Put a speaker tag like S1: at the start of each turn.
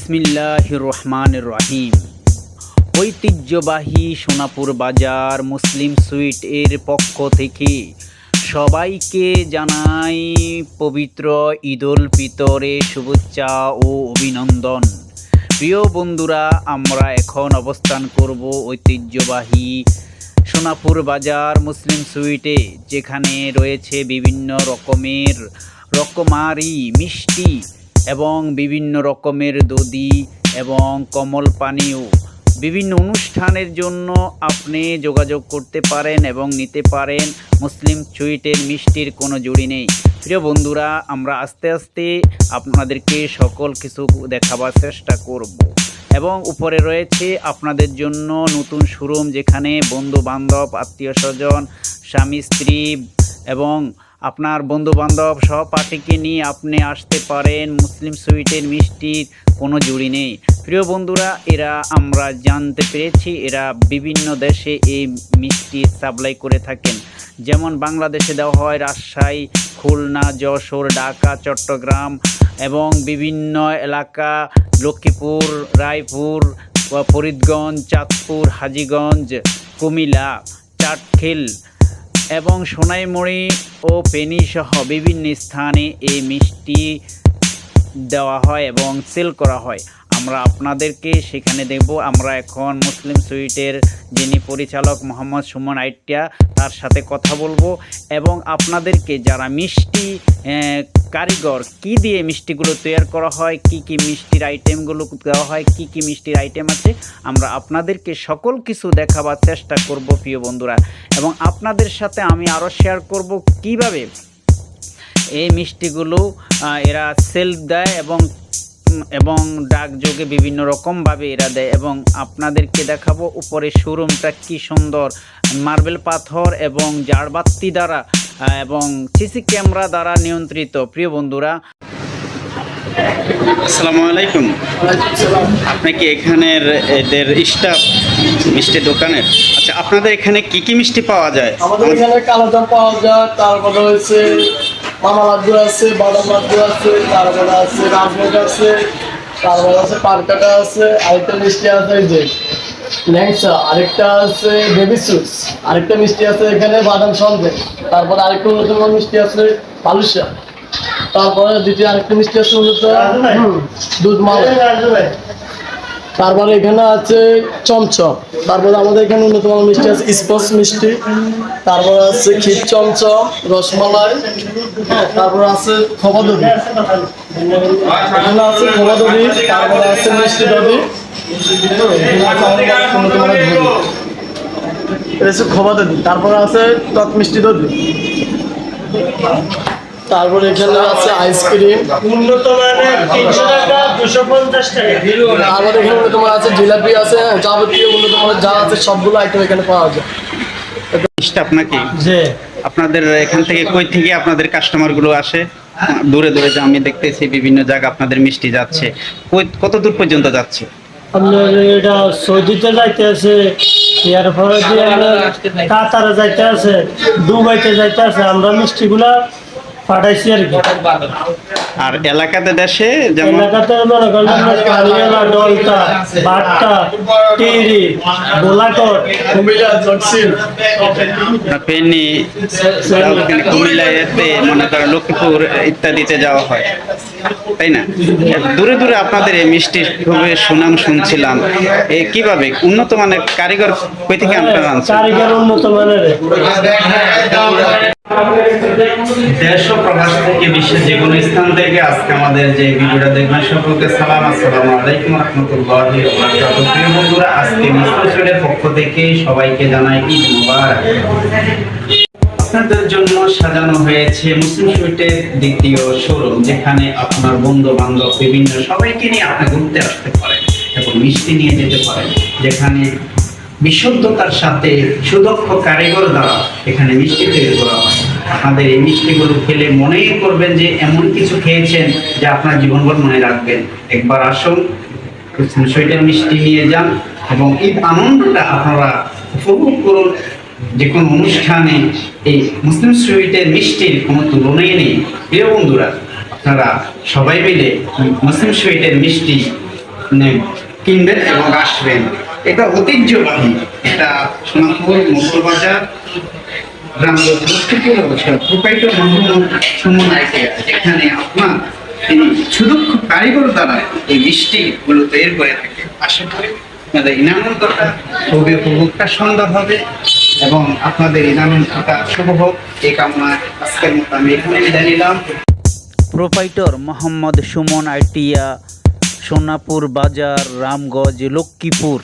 S1: বিসমিল্লাহির রহমানির রহিম। ঐতিহ্যবাহী সোনাপুর বাজার মুসলিম সুইট এর পক্ষ থেকে সবাইকে জানাই পবিত্র ঈদুল ফিতরের শুভেচ্ছা ও অভিনন্দন। প্রিয় বন্ধুরা, আমরা এখন অবস্থান করব ঐতিহ্যবাহী সোনাপুর বাজার মুসলিম সুইটে, যেখানে রয়েছে বিভিন্ন রকমারি মিষ্টি এবং বিভিন্ন রকমের দধি এবং কমল পানীয়। বিভিন্ন অনুষ্ঠানের জন্য আপনি যোগাযোগ করতে পারেন এবং নিতে পারেন। মুসলিম সুইটের মিষ্টির কোনো জুড়ি নেই। প্রিয় বন্ধুরা, আমরা আস্তে আস্তে আপনাদেরকে সকল কিছু দেখাবার চেষ্টা করব এবং উপরে রয়েছে আপনাদের জন্য নতুন শোরুম, যেখানে বন্ধু বান্ধব, আত্মীয় স্বজন, স্বামী স্ত্রী এবং আপনার বন্ধুবান্ধব সহপাঠীকে নিয়ে আপনি আসতে পারেন। মুসলিম সুইটের মিষ্টির কোনো জুড়ি নেই। প্রিয় বন্ধুরা, আমরা জানতে পেরেছি এরা বিভিন্ন দেশে এই মিষ্টি সাপ্লাই করে থাকেন। যেমন বাংলাদেশে দেওয়া হয় রাজশাহী, খুলনা, যশোর, ঢাকা, চট্টগ্রাম এবং বিভিন্ন এলাকা, লক্ষ্মীপুর, রায়পুর, ফরিদগঞ্জ, চাঁদপুর, হাজীগঞ্জ, কুমিল্লা, চাটখিল এবং সোনাইমুড়ি ও ফেনী সহ বিভিন্ন স্থানে এই মিষ্টি দেওয়া হয় এবং সেল করা হয়। আমরা আপনাদেরকে সেখানে দেখব। আমরা এখন মুসলিম সুইটের যিনি পরিচালক মোহাম্মদ সুমন আইটিয়া, তার সাথে কথা বলবো এবং আপনাদেরকে যারা মিষ্টি কারিগর, কি দিয়ে মিষ্টিগুলো তৈরি করা হয়, কি কি মিষ্টির আইটেমগুলো দেওয়া হয়, কি কি মিষ্টির আইটেম আছে, আমরা আপনাদেরকে সকল কিছু দেখাবার চেষ্টা করব প্রিয় বন্ধুরা। এবং আপনাদের সাথে আমি আরও শেয়ার করব কিভাবে এই মিষ্টিগুলো এরা সেল দেয় এবং ডাকযোগে বিভিন্ন রকমভাবে এরা দেয়। এবং আপনাদেরকে দেখাবো উপরে শোরুমটা কি সুন্দর, মার্বেল পাথর এবং জারবাতি দ্বারা এবং সিসি ক্যামেরা দ্বারা নিয়ন্ত্রিত। প্রিয় বন্ধুরা, আসসালামু আলাইকুম। আপনি কি এখানের এদের স্টাফ মিষ্টি দোকানের? আচ্ছা, আপনাদের এখানে কি কি মিষ্টি পাওয়া যায়?
S2: আমাদের এখানে কালোজাম পাওয়া যায়, তারপরে হচ্ছে মামা লাড্ডু আছে, বাদাম লাড্ডু আছে, তারপরে আছে রাজভোগ আছে, তারপরে আছে পানকাটা আছে, আরেকটা মিষ্টি আছে এই যে ল্যাংচা, আরেকটা আছে বেবি সুইটস, আরেকটা মিষ্টি আছে এখানে বাদাম সন্দেশ, তারপরে আরেকটা নতুন মিষ্টি আছে বালুশা, তারপরে দ্বিতীয় আরেকটা মিষ্টি আছে দুধ মালাই, তারপরে এখানে আছে চমচম, তারপরে আমাদের এখানে অন্যতম মিষ্টি আছে স্পঞ্জ মিষ্টি, তারপরে আছে ক্ষীর চমচম, রসমালাই, তারপরে আছে খোয়া দধি, এখানে আছে খোয়া দধি, তারপরে আছে মিষ্টি দধি, খোয়া দধি, তারপরে আছে টক মিষ্টি দধি, তারপরে এখানে আছে আইসক্রিম উন্নত মানের 300 টাকা 250 টাকা, তারপরে এখানে উন্নত মানের আছে জিলাপি আছে, যাবতীয় উন্নত মানের যা আছে সবগুলো আইটেম এখানে পাওয়া যায়।
S1: স্টাফ নাকি?
S2: যে
S1: আপনাদের এখান থেকে কই থেকে আপনাদের কাস্টমার গুলো আসে? দূরে দূরে যে আমি দেখতেছি বিভিন্ন জায়গা আপনাদের মিষ্টি যাচ্ছে, কত দূর পর্যন্ত যাচ্ছে?
S2: আপনার এটা সৌদিতে যাইতে আছে, এরপরে দিয়ে আমরা কাতারে যাইতে আছে, দুবাইতে যাইতে আছে। আমরা মিষ্টিগুলা পাঠাইছি আর কি।
S1: আর এলাকাতে দেশে যেমন
S2: এলাকাতে মনে করেন কারিয়ালা, ডলতা, বাট্টা, টিরি, গোলাকট, কুমিল্লা, জটসিল,
S1: ফেনী, কুমিল্লা, এতে মনে করেন লক্ষ্মীপুর ইত্যাদিতে যাওয়া হয়, তাই না? দূরে দূরে আপনাদের এই মিষ্টির খুবই সুনাম শুনছিলাম। কিভাবে উন্নত মানের কারিগর কই থেকে আপনারা আনছেন?
S2: কারিগর উন্নত মানের
S1: দেশ ও প্রবাস থেকে বিশ্বের যে কোনো স্থান থেকে আজকে আমাদের যে ভিডিওটা দেখবেন সকলকে সালাম, আসসালামু আলাইকুম রাহমাতুল্লাহি ওয়া বারাকাতুহু। প্রিয় বন্ধুরা, আজকে মুসলিম সুইটের পক্ষ থেকে সবাইকে জানাই ঈদ মুবারক। আপনাদের জন্য সাজানো হয়েছে মুসলিম সুইটের দ্বিতীয় শোরুম, যেখানে আপনার বন্ধু বান্ধব বিভিন্ন সবাইকে নিয়ে আপনি ঘুরতে আসতে পারেন এবং মিষ্টি নিয়ে যেতে পারেন, যেখানে বিশুদ্ধতার সাথে সুদক্ষ কারিগর দ্বারা এখানে মিষ্টি তৈরি করা হয়। আপনাদের এই মিষ্টিগুলো খেলে মনেই করবেন যে এমন কিছু খেয়েছেন যে আপনার জীবনভর মনে রাখবেন। একবার আসুন, মুসলিম সুইটের মিষ্টি নিয়ে যান এবং ঈদ আনন্দটা আপনারা উপভোগ করুন। যে কোনো অনুষ্ঠানে এই মুসলিম সুইটের মিষ্টির কোনো তুলনাই নেই। প্রিয় বন্ধুরা, আপনারা সবাই মিলে মুসলিম সুইটের মিষ্টি
S3: কিনবেন এবং আসবেন। এটা ঐতিহ্যবাহী, এটা সোনাপুর মঙ্গলবাজার রামগঞ্জ লক্ষ্মীপুর প্রোপাইটর মোহাম্মদ সুমন আইটিয়া, যেখানে আপনার তিনি সুদক্ষ কারিগর দ্বারা এই মিষ্টিগুলো তৈরি করে থাকে। আশা করি আপনাদের এই আনন্দটা খুবই উপভোগটা সুন্দর হবে এবং আপনাদের এই আনন্দটা শুভ হোক, এই কামনা আজকের মতো আমি এখানে বিদায় নিলাম।
S1: প্রোপাইটর মোহাম্মদ সুমন আইটিয়া, সোনাপুর বাজার, রামগঞ্জ, লক্ষ্মীপুর।